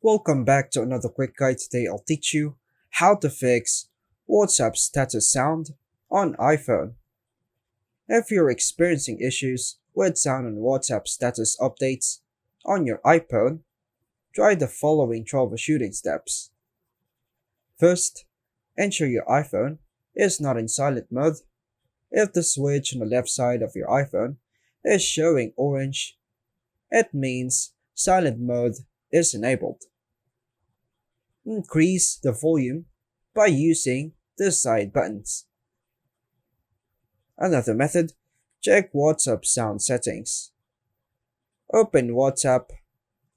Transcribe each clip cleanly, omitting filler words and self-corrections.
Welcome back to another quick guide. Today I'll teach you how to fix WhatsApp status sound on iPhone. If you're experiencing issues with sound on WhatsApp status updates on your iPhone, try the following troubleshooting steps. First, ensure your iPhone is not in silent mode. If the switch on the left side of your iPhone is showing orange, it means silent mode is enabled. Increase the volume by using the side buttons. Another method, check WhatsApp sound settings. Open WhatsApp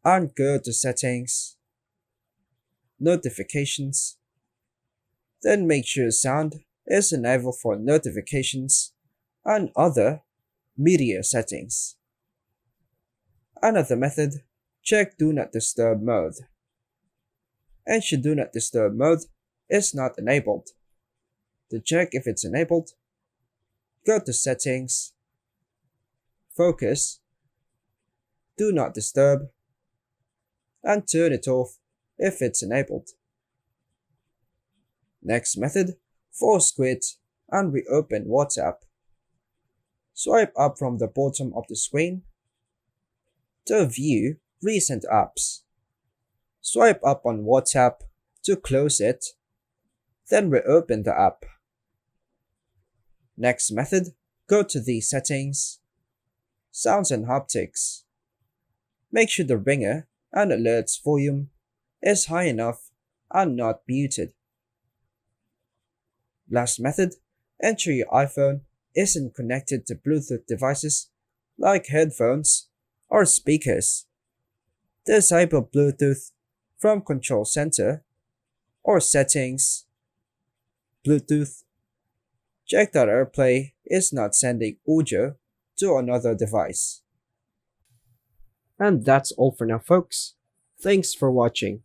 and go to Settings, Notifications, then make sure sound is enabled for notifications and other media settings. Another method, check Do Not Disturb mode. Ensure Do Not Disturb mode is not enabled. To check if it's enabled, go to Settings, Focus, Do Not Disturb, and turn it off if it's enabled. Next method, force quit and reopen WhatsApp. Swipe up from the bottom of the screen to view recent apps. Swipe up on WhatsApp to close it, then reopen the app. Next method, go to the Settings, Sounds and Haptics. Make sure the ringer and alerts volume is high enough and not muted. Last method, ensure your iPhone isn't connected to Bluetooth devices like headphones or speakers. Disable Bluetooth from Control Center or Settings, Bluetooth. Check that AirPlay is not sending audio to another device. And that's all for now, folks. Thanks for watching.